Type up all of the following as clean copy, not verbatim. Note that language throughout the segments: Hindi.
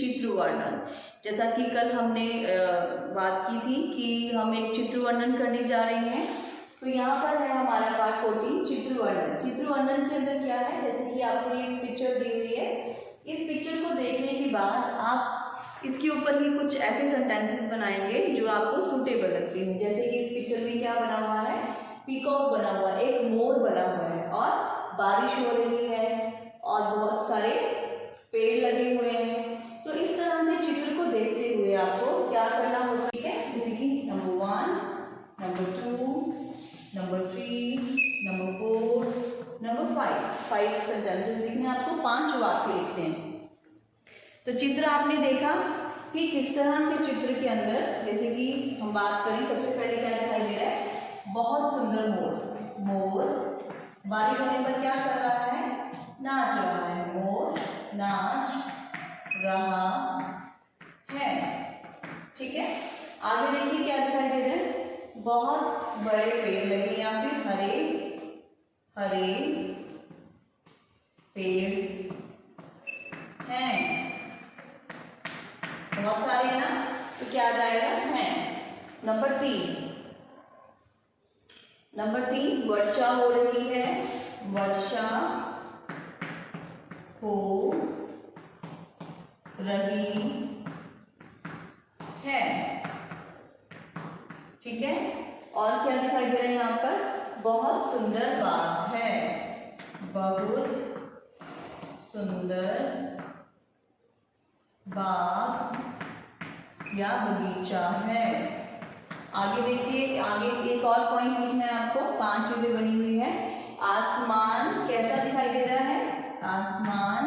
चित्र वर्णन। जैसा कि कल हमने बात की थी कि हम एक चित्र वर्णन करने जा रहे हैं, तो यहाँ पर है हमारा पार्ट 14 चित्र वर्णन। चित्र वर्णन के अंदर क्या है, जैसे कि आपको एक पिक्चर दी हुई है, इस पिक्चर को देखने के बाद आप इसके ऊपर ही कुछ ऐसे सेंटेंसेस बनाएंगे जो आपको सूटेबल लगते हैं। जैसे कि इस पिक्चर में क्या बना हुआ है, पीकॉक बना हुआ है, एक मोर बना हुआ है और बारिश हो रही है और बहुत सारे पेड़ लगे हुए हैं। तो इस तरह से चित्र को देखते हुए आपको क्या करना होता है, जैसे कि number 1, number 2, number 3, number 4, number 5 sentences लिखने हैं आपको, 5 वाक्य लिखने हैं। तो चित्र आपने देखा कि किस तरह से चित्र के अंदर, जैसे कि हम बात करें, सबसे पहले क्या दिखाई दे रहा है, बहुत सुंदर मोर। मोर बारिश होने पर क्या कर रहा है, नाच रहा है। मोर नाच रहा है, ठीक है। आगे देखिए क्या दिखाई दे रहा है, बहुत बड़े पेड़ लगे, या फिर हरे हरे पेड़ हैं, बहुत सारे ना, तो क्या आ जाएगा, है। नंबर 3 वर्षा हो रही है। वर्षा हो रही है, ठीक है। और क्या दिखाई दे रहा है यहाँ पर, बहुत सुंदर बाग है। बहुत सुंदर बाग या बगीचा है। आगे देखिए, आगे एक और पॉइंट लिखना है आपको, 5 चीजें बनी हुई है। आसमान कैसा दिखाई दे रहा है, आसमान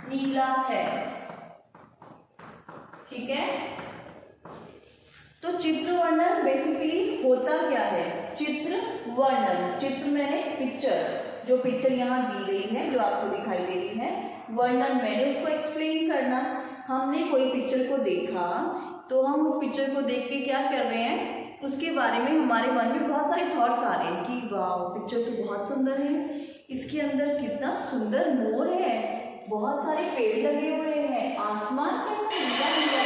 नीला है, ठीक है। तो चित्र वर्णन बेसिकली होता क्या है, चित्र वर्णन, चित्र मैंने पिक्चर, जो पिक्चर यहाँ दी गई है, जो आपको दिखाई दे रही है, वर्णन मैंने उसको एक्सप्लेन करना। हमने कोई पिक्चर को देखा तो हम उस पिक्चर को देख के क्या कर रहे हैं, उसके बारे में हमारे मन में बहुत सारे थॉट्स आ रहे हैं कि वाह पिक्चर तो बहुत सुंदर है, इसके अंदर कितना सुंदर मोर है, बहुत सारे पेड़ लगे हुए हैं, आसमान कैसा नीला नीला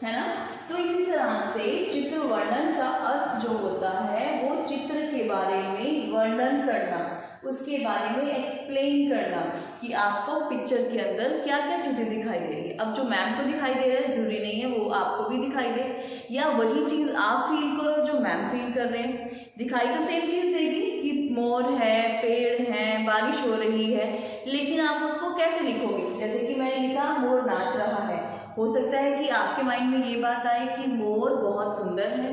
है ना। तो इसी तरह से चित्र वर्णन का अर्थ जो होता है वो चित्र के बारे में वर्णन करना, उसके बारे में एक्सप्लेन करना कि आपको पिक्चर के अंदर क्या क्या चीज़ें दिखाई दे रही है। अब जो मैम को दिखाई दे रहा है जरूरी नहीं है वो आपको भी दिखाई दे, या वही चीज़ आप फील करो जो मैम फील कर रहे हैं। दिखाई तो सेम चीज़ देगी कि मोर है, पेड़ है, बारिश हो रही है, लेकिन आप उसको कैसे लिखोगे। जैसे कि मैंने लिखा मोर नाच रहा है, हो सकता है कि आपके माइंड में ये बात आए कि मोर बहुत सुंदर है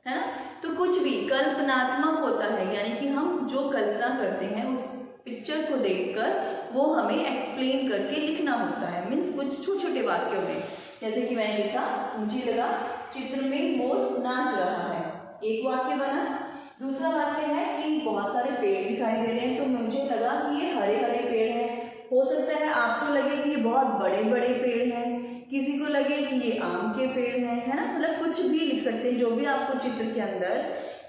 ना। तो कुछ भी कल्पनात्मक होता है, यानी कि हम जो कल्पना करते हैं उस पिक्चर को देखकर वो हमें एक्सप्लेन करके लिखना होता है, मीन्स कुछ छोटे छोटे वाक्यों में। जैसे कि मैंने लिखा, मुझे लगा चित्र में मोर नाच रहा है, एक वाक्य बना। दूसरा वाक्य है कि बहुत सारे पेड़ दिखाई दे रहे हैं, तो मुझे लगा कि ये हरे हरे पेड़ हैं। हो सकता है आपको लगे कि ये बहुत बड़े बड़े पेड़ हैं, किसी को लगे कि ये आम के पेड़ हैं, है ना। मतलब कुछ भी लिख सकते हैं, जो भी आपको चित्र के अंदर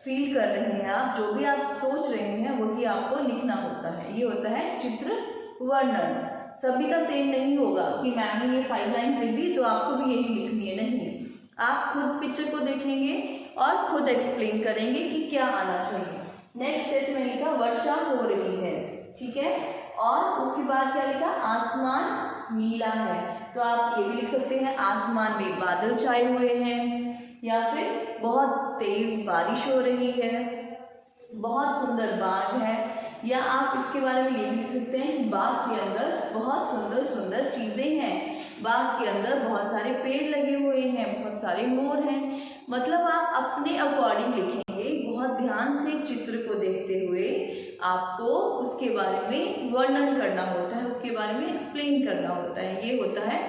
फील कर रहे हैं आप, जो भी आप सोच रहे हैं वही आपको लिखना होता है। ये होता है चित्र वर्णन। सभी का सेम नहीं होगा कि मैम ने ये 5 लाइन्स लिख दी तो आपको भी यही लिखनी है, नहीं। आप खुद पिक्चर को देखेंगे और खुद एक्सप्लेन करेंगे कि क्या आना चाहिए। नेक्स्ट टेस्ट में लिखा वर्षा हो रही है, ठीक है, और उसके बाद क्या लिखा, आसमान नीला है। तो आप ये भी लिख सकते हैं आसमान में बादल छाए हुए हैं, या फिर बहुत तेज बारिश हो रही है, बहुत सुंदर बाग है, या आप इसके बारे में ये भी लिख सकते हैं कि बाग के अंदर बहुत सुंदर सुंदर चीज़ें हैं, बाग के अंदर बहुत सारे पेड़ लगे हुए हैं, बहुत सारे मोर हैं। मतलब आप अपने अकॉर्डिंग लिखेंगे, बहुत ध्यान से चित्र को देखते हुए आपको उसके बारे में वर्णन करना होता है, उसके बारे में एक्सप्लेन करना होता है। ये होता है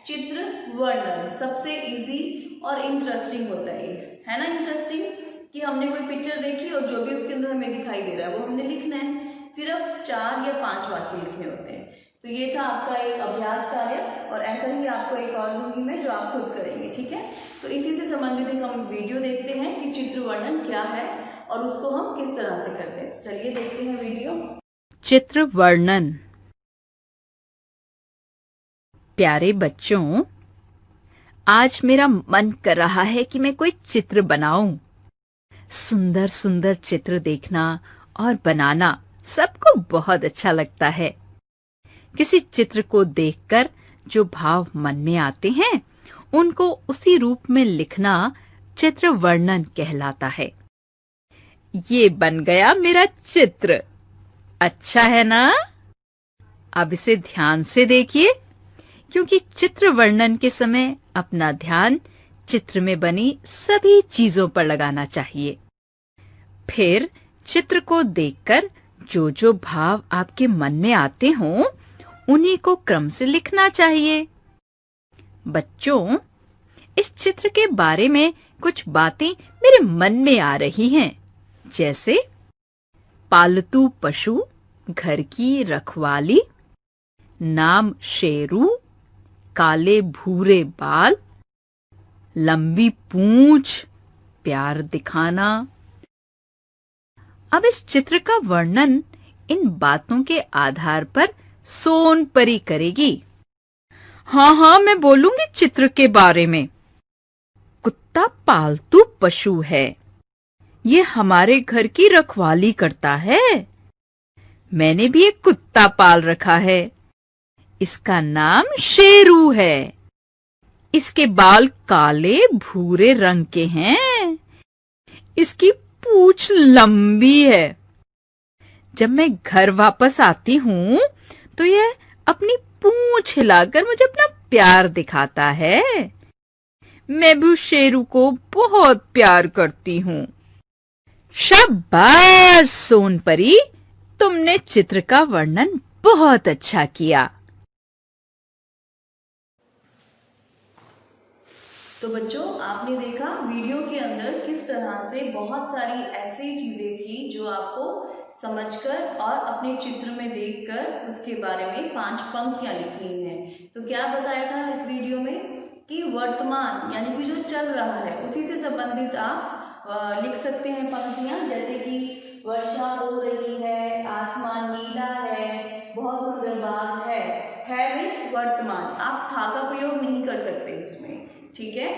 चित्र वर्णन। सबसे इजी और इंटरेस्टिंग होता है ये, है ना। इंटरेस्टिंग कि हमने कोई पिक्चर देखी और जो भी उसके अंदर हमें दिखाई दे रहा है वो हमने लिखना है, सिर्फ 4 या 5 वाक्य लिखने होते हैं। तो ये था आपका एक अभ्यास कार्य, और ऐसा ही आपको एक और दूंगी मैं जो आप खुद करेंगे, ठीक है। तो इसी से संबंधित एक हम वीडियो देखते हैं कि चित्र वर्णन क्या है और उसको हम किस तरह से करते हैं। चलिए देखते हैं वीडियो। चित्र वर्णन। प्यारे बच्चों, आज मेरा मन कर रहा है कि मैं कोई चित्र बनाऊं। सुंदर सुंदर चित्र देखना और बनाना सबको बहुत अच्छा लगता है। किसी चित्र को देखकर जो भाव मन में आते हैं, उनको उसी रूप में लिखना चित्र वर्णन कहलाता है। ये बन गया मेरा चित्र। अच्छा है ना? अब इसे ध्यान से देखिए, क्योंकि चित्र वर्णन के समय अपना ध्यान चित्र में बनी सभी चीजों पर लगाना चाहिए। फिर चित्र को देखकर जो जो भाव आपके मन में आते हों, उन्हीं को क्रम से लिखना चाहिए। बच्चों, इस चित्र के बारे में कुछ बातें मेरे मन में आ रही हैं, जैसे पालतू पशु, घर की रखवाली, नाम शेरू, काले भूरे बाल, लंबी पूंछ, प्यार दिखाना। अब इस चित्र का वर्णन इन बातों के आधार पर सोनपरी करेगी। हाँ, मैं बोलूंगी चित्र के बारे में। कुत्ता पालतू पशु है। ये हमारे घर की रखवाली करता है। मैंने भी एक कुत्ता पाल रखा है। इसका नाम शेरू है। इसके बाल काले भूरे रंग के हैं। इसकी पूंछ लंबी है। जब मैं घर वापस आती हूँ, तो यह अपनी पूंछ हिलाकर मुझे अपना प्यार दिखाता है। मैं भी शेरू को बहुत प्यार करती हूँ। शाबाश सोनपरी, तुमने चित्र का वर्णन बहुत अच्छा किया। तो बच्चों, आपने देखा वीडियो के अंदर किस तरह से बहुत सारी ऐसी चीजें थी जो आपको समझकर और अपने चित्र में देखकर उसके बारे में 5 पंक्तियां लिखनी है। तो क्या बताया था इस वीडियो में कि वर्तमान यानी कि जो चल रहा है उसी से संबंधित आप लिख सकते हैं पंक्तियां, जैसे कि वर्षा हो रही है, आसमान नीला है, बहुत सुंदर बाग है मीन्स वर्तमान। आप था का प्रयोग नहीं कर सकते इसमें, ठीक है,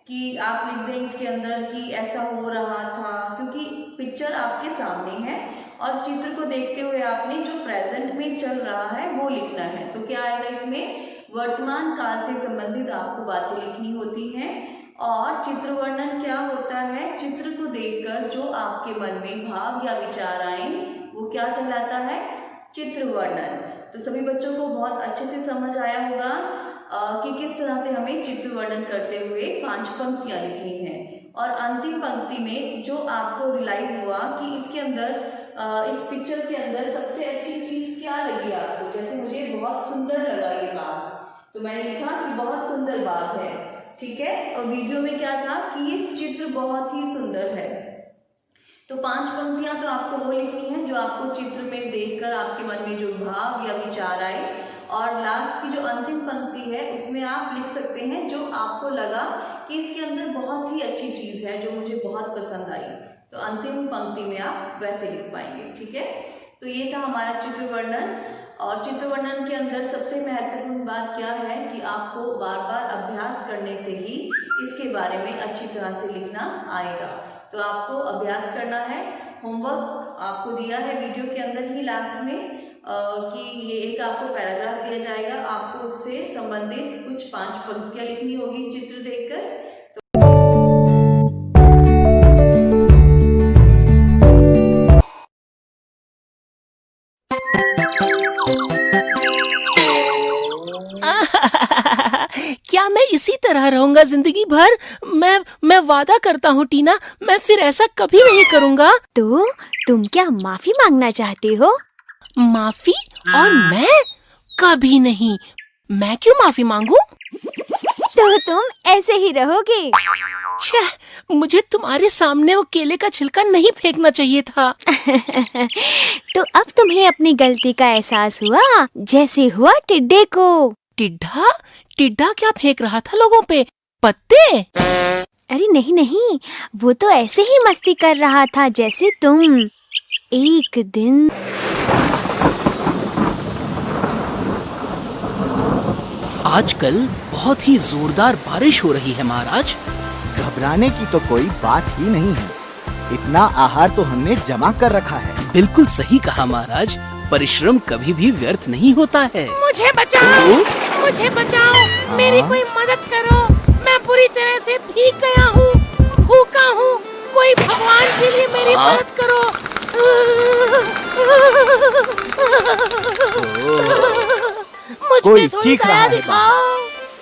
कि आप लिख दें इसके अंदर कि ऐसा हो रहा था, क्योंकि पिक्चर आपके सामने है और चित्र को देखते हुए आपने जो प्रेजेंट में चल रहा है वो लिखना है। तो क्या आएगा इसमें? वर्तमान काल से संबंधित आपको बातें लिखनी होती हैं। और चित्र वर्णन क्या होता है? चित्र को देखकर जो आपके मन में भाव या विचार आए वो क्या कहलाता है? चित्र वर्णन। तो सभी बच्चों को बहुत अच्छे से समझ आया होगा कि किस तरह से हमें चित्र वर्णन करते हुए 5 पंक्तियां लिखनी है। और अंतिम पंक्ति में जो आपको रियलाइज हुआ कि इसके अंदर इस पिक्चर के अंदर सबसे अच्छी चीज क्या लगी आपको, जैसे मुझे बहुत सुंदर लगा ये बाग, तो मैंने लिखा कि बहुत सुंदर बाग है, ठीक है। और वीडियो में क्या था कि ये चित्र बहुत ही सुंदर है। तो 5 पंक्तियां तो आपको वो लिखनी है जो आपको चित्र में देखकर आपके मन में जो भाव या विचार आए। और लास्ट की जो अंतिम पंक्ति है उसमें आप लिख सकते हैं जो आपको लगा कि इसके अंदर बहुत ही अच्छी चीज है जो मुझे बहुत पसंद आई, तो अंतिम पंक्ति में आप वैसे लिख पाएंगे, ठीक है। तो ये था हमारा चित्र वर्णन। और चित्र वर्णन के अंदर सबसे महत्वपूर्ण बात क्या है कि आपको बार बार अभ्यास करने से ही इसके बारे में अच्छी तरह से लिखना आएगा। तो आपको अभ्यास करना है। होमवर्क आपको दिया है वीडियो के अंदर ही लास्ट में कि ये एक आपको पैराग्राफ दिया जाएगा, आपको उससे संबंधित कुछ 5 पंक्तियां लिखनी होगी चित्र देखकर। क्या मैं इसी तरह रहूंगा जिंदगी भर? मैं वादा करता हूँ टीना, मैं फिर ऐसा कभी नहीं करूँगा। तो तुम क्या माफी मांगना चाहते हो? माफी? और मैं? कभी नहीं। मैं क्यों माफी मांगू? तो तुम ऐसे ही रहोगे। छह, मुझे तुम्हारे सामने वो केले का छिलका नहीं फेंकना चाहिए था। तो अब तुम्हें अपनी गलती का एहसास हुआ, जैसे हुआ टिड्डे को। टिड्डा? टिड्डा क्या फेंक रहा था लोगों पे? पत्ते? अरे नहीं, वो तो ऐसे ही मस्ती कर रहा था जैसे तुम। एक दिन आजकल बहुत ही जोरदार बारिश हो रही है महाराज। घबराने की तो कोई बात ही नहीं है। इतना आहार तो हमने जमा कर रखा है। बिल्कुल सही कहा महाराज, परिश्रम कभी भी व्यर्थ नहीं होता है। मुझे बचाओ, मुझे बचाओ, मेरी कोई मदद करो। मैं पूरी तरह से भीग गया हूँ, भूखा हूँ। कोई भगवान के लिए मेरी मदद करो। मुझ कोई पे थोड़ी चीख रहा दया है दिखाओ।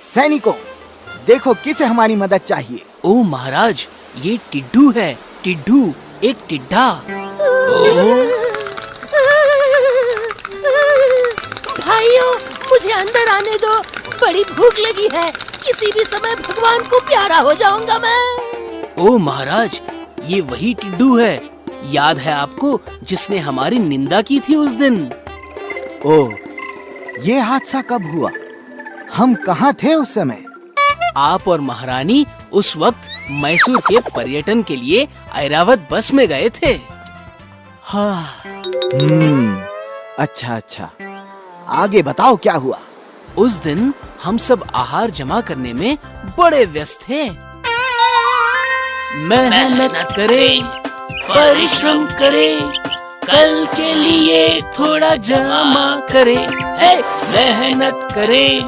सैनिकों, देखो किसे हमारी मदद चाहिए। ओ महाराज, ये टिड्डू है, टिड्डू, एक टिड्डा। भाइयों, मुझे अंदर आने दो, बड़ी भूख लगी है। किसी भी समय भगवान को प्यारा हो जाऊंगा मैं। ओ महाराज, ये वही टिड्डू है, याद है आपको, जिसने हमारी निंदा की थी उस दिन। ओह, ये हादसा कब हुआ? हम कहाँ थे उस समय? आप और महारानी उस वक्त मैसूर के पर्यटन के लिए ऐरावत बस में गए थे। हाँ। अच्छा अच्छा, आगे बताओ क्या हुआ? उस दिन हम सब आहार जमा करने में बड़े व्यस्त थे। मेहनत करें, परिश्रम करें, कल के लिए थोड़ा जमा करें। मेहनत करें,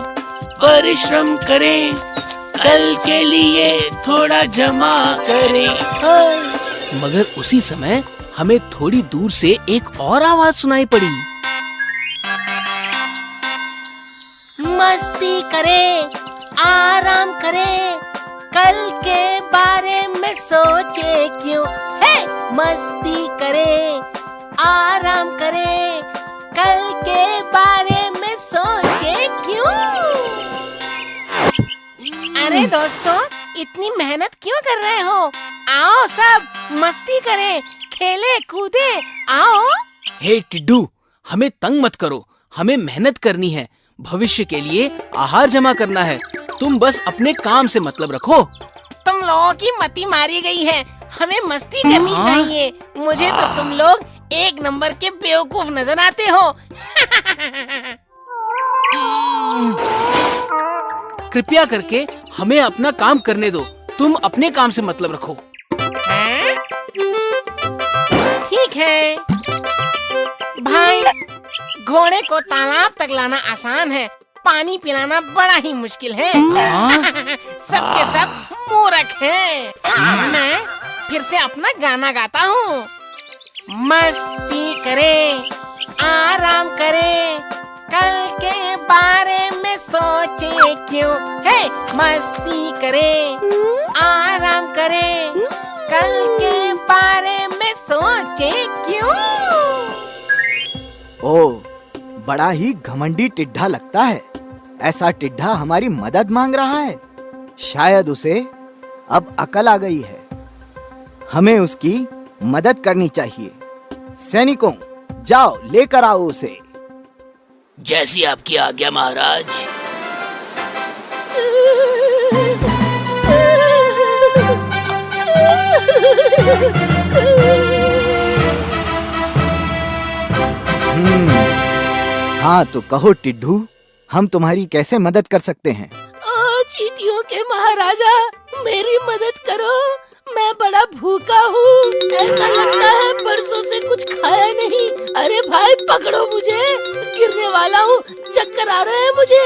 परिश्रम करें, कल के लिए थोड़ा जमा करें। मगर उसी समय हमें थोड़ी दूर से एक और आवाज सुनाई पड़ी। मस्ती करे, आराम करे, कल के बारे में सोचे क्यों। हे, मस्ती करे, आराम करे, कल के बारे में सोचे क्यों। अरे दोस्तों, इतनी मेहनत क्यों कर रहे हो? आओ सब मस्ती करें, खेले कूदे, आओ। हे टिड्डू, हमें तंग मत करो, हमें मेहनत करनी है, भविष्य के लिए आहार जमा करना है। तुम बस अपने काम से मतलब रखो। तुम लोगों की मति मारी गई है, हमें मस्ती करनी चाहिए। मुझे तो तुम लोग एक नंबर के बेवकूफ नजर आते हो। कृपया करके हमें अपना काम करने दो, तुम अपने काम से मतलब रखो। हैं? ठीक है भाई, घोड़े को तालाब तक लाना आसान है, पानी पिलाना बड़ा ही मुश्किल है। सबके सब मूर्ख हैं। मैं फिर से अपना गाना गाता हूँ। मस्ती करें, आराम करें, कल के बारे में सोचे क्यों। हे, मस्ती करें, आराम करें, कल के बारे में सोचे क्यों। ओह, बड़ा ही घमंडी टिड्ढा लगता है। ऐसा टिड्ढा हमारी मदद मांग रहा है। शायद उसे अब अकल आ गई है। हमें उसकी मदद करनी चाहिए। सैनिकों, जाओ लेकर आओ उसे। जैसी आपकी आज्ञा महाराज। हाँ तो कहो टिड्ढू, हम तुम्हारी कैसे मदद कर सकते हैं? ओ चींटियों के महाराजा, मेरी मदद करो। मैं बड़ा भूखा हूँ, ऐसा लगता है परसों से कुछ खाया नहीं। अरे भाई पकड़ो मुझे, गिरने वाला हूँ, चक्कर आ रहे हैं मुझे।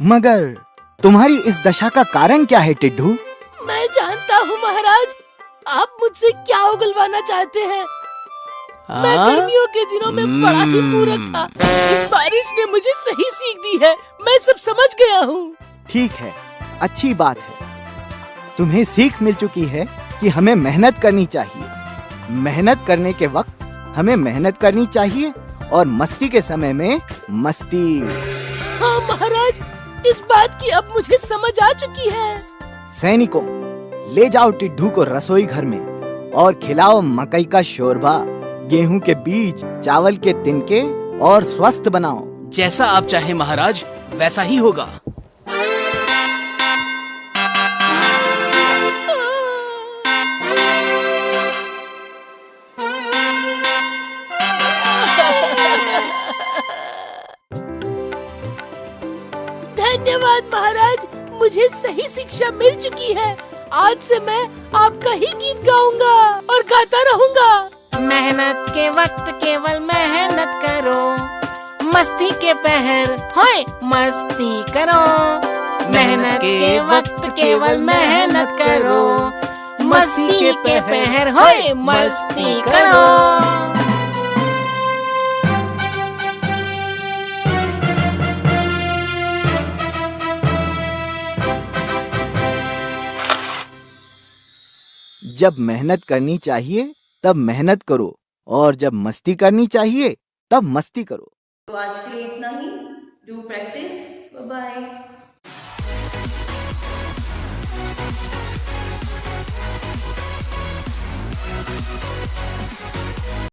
मगर तुम्हारी इस दशा का कारण क्या है टिड्ढू? मैं जानता हूँ महाराज, आप मुझसे क्या उगलवाना चाहते हैं। मैं गर्मियों के दिनों में बड़ा ही मूर्ख था। इस बारिश ने मुझे सही सीख दी है, मैं सब समझ गया हूँ। ठीक है, अच्छी बात है। तुम्हें सीख मिल चुकी है कि हमें मेहनत करनी चाहिए। मेहनत करने के वक्त हमें मेहनत करनी चाहिए और मस्ती के समय में मस्ती। हाँ महाराज, इस बात की अब मुझे समझ आ चुकी है। सैनिकों, ले जाओ टिड्ढू को रसोई घर में और खिलाओ मकई का शोरबा, गेहूं के बीज, चावल के तिनके और स्वस्थ बनाओ। जैसा आप चाहे महाराज, वैसा ही होगा। धन्यवाद महाराज, मुझे सही शिक्षा मिल चुकी है। आज से मैं आपका ही गीत गाऊंगा और गाता रहूंगा। मेहनत के वक्त केवल मेहनत करो, मस्ती के पहर होए मस्ती करो। मेहनत के वक्त केवल मेहनत करो, मस्ती के पहर होए मस्ती करो। जब मेहनत करनी चाहिए तब मेहनत करो, और जब मस्ती करनी चाहिए तब मस्ती करो। तो आज के लिए इतना ही। Do practice. Bye bye.